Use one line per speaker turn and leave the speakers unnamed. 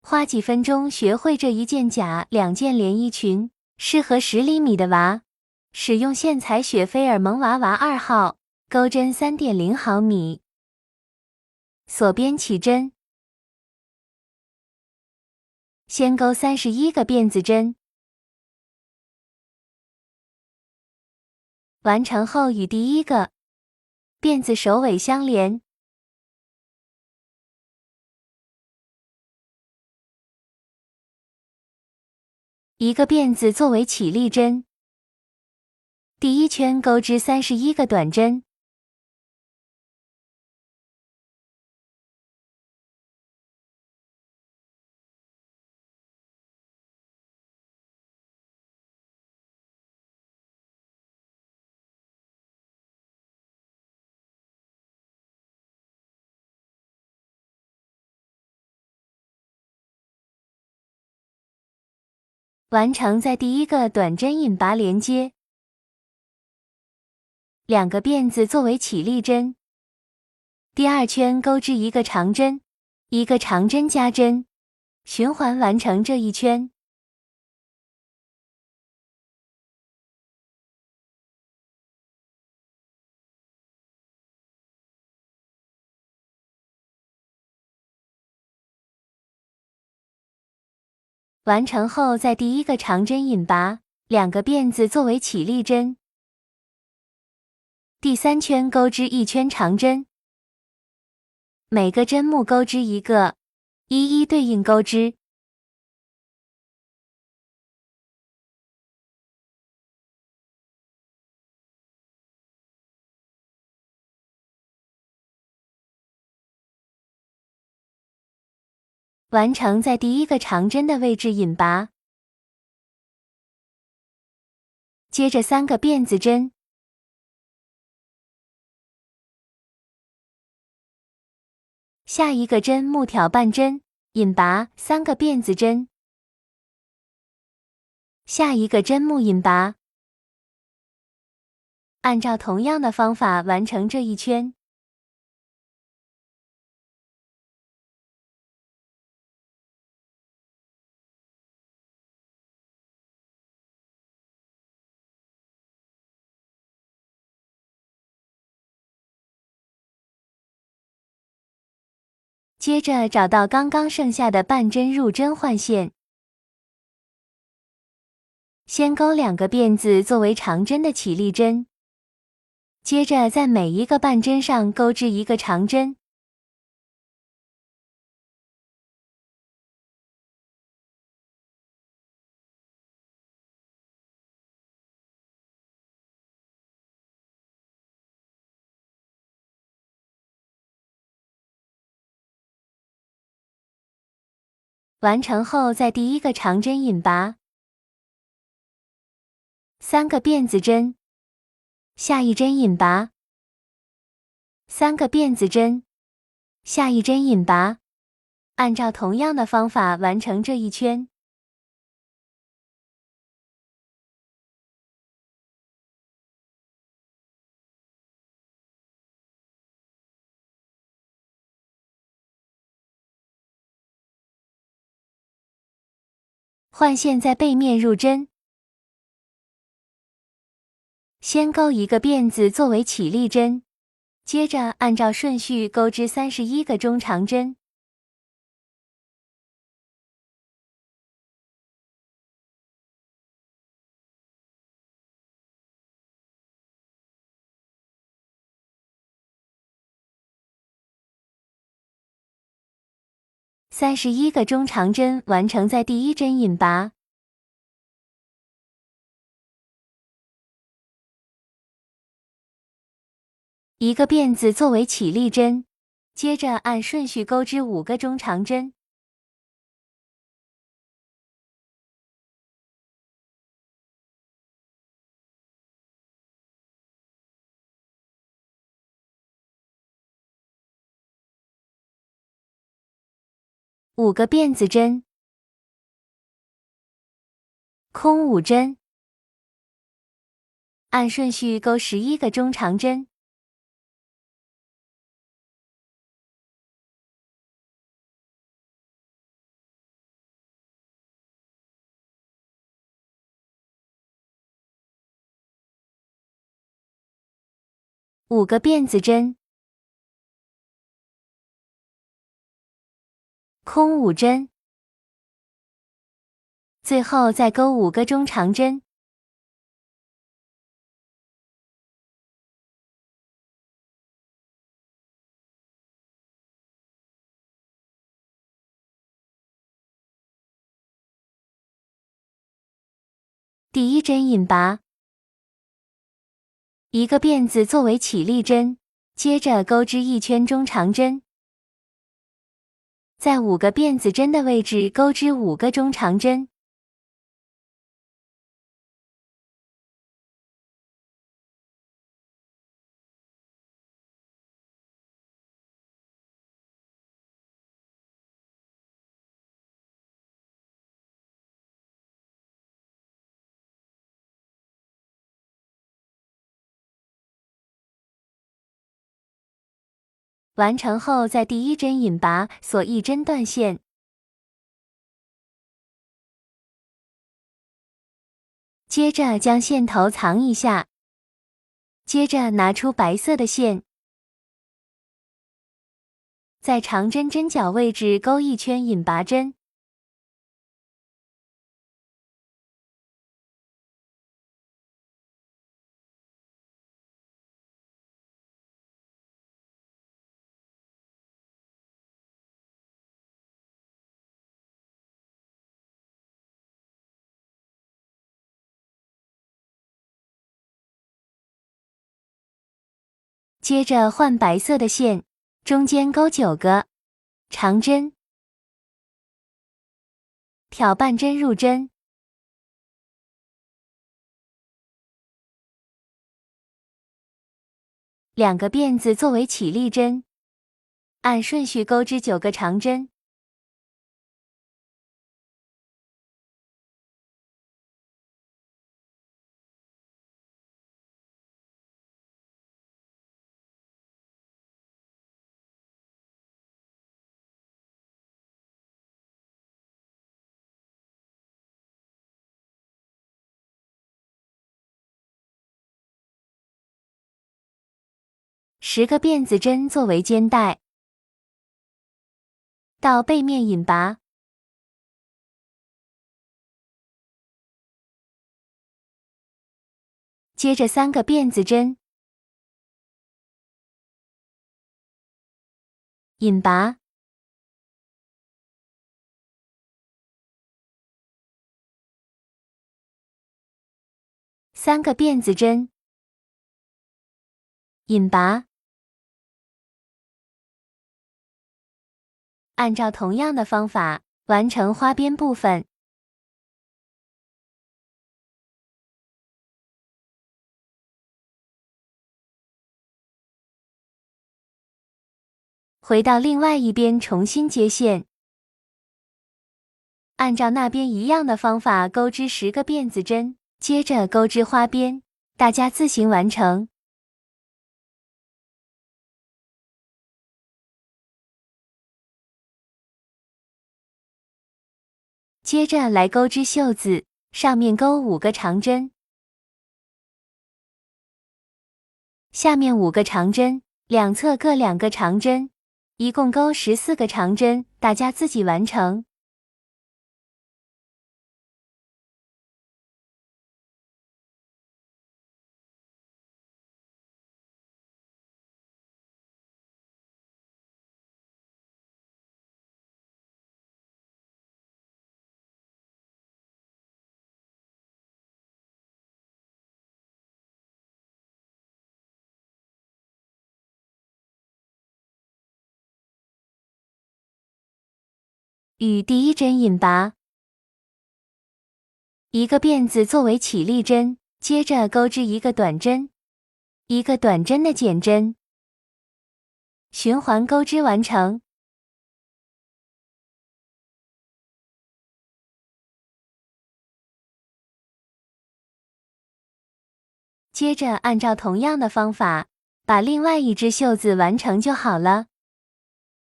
花几分钟学会这一件假2件连衣裙，适合10厘米的娃。使用线裁雪菲尔萌娃娃2号，钩针 3.0 毫米。锁边起针，先钩31个辫子针，完成后与第一个辫子首尾相连。一个辫子作为起立针，第一圈钩织31个短针，完成在第一个短针引拔连接。2个辫子作为起立针，第二圈钩织一个长针，一个长针加针，循环完成这一圈。完成后，在第一个长针引拔2个辫子作为起立针，第三圈钩织一圈长针，每个针目钩织一个，一一对应钩织。完成在第一个长针的位置引拔，接着3个辫子针，下一个针目挑半针，引拔3个辫子针，下一个针目引拔，按照同样的方法完成这一圈。接着找到刚刚剩下的半针入针换线，先钩2个辫子作为长针的起立针，接着在每一个半针上钩织一个长针，完成后在第一个长针引拔3个辫子针，下一针引拔3个辫子针，下一针引拔，按照同样的方法完成这一圈。换线在背面入针，先钩一个辫子作为起立针，接着按照顺序钩织31个中长针，31个中长针完成在第一针引拔，一个辫子作为起立针，接着按顺序钩织5个中长针，5个辫子针，空5针，按顺序钩11个中长针， 5个辫子针，空5针，最后再钩5个中长针。第1针引拔，1个辫子作为起立针，接着钩织1圈中长针，在5个辫子针的位置钩织5个中长针。完成后，在第1针引拔，锁1针断线。接着将线头藏一下，接着拿出白色的线，在长针针脚位置钩1圈引拔针。接着换白色的线，中间钩9个长针，挑半针入针，两个辫子作为起立针，按顺序钩织9个长针。10个辫子针作为肩带，到背面引拔，接着3个辫子针，引拔，3个辫子针，引拔。按照同样的方法完成花边部分。回到另外一边重新接线，按照那边一样的方法钩织10个辫子针，接着钩织花边，大家自行完成。接着来钩织袖子，上面钩5个长针，下面5个长针，两侧各2个长针，一共钩14个长针，大家自己完成。与第1针引拔，1个辫子作为起立针，接着钩织1个短针，1个短针的减针，循环钩织完成。接着按照同样的方法，把另外一只袖子完成就好了。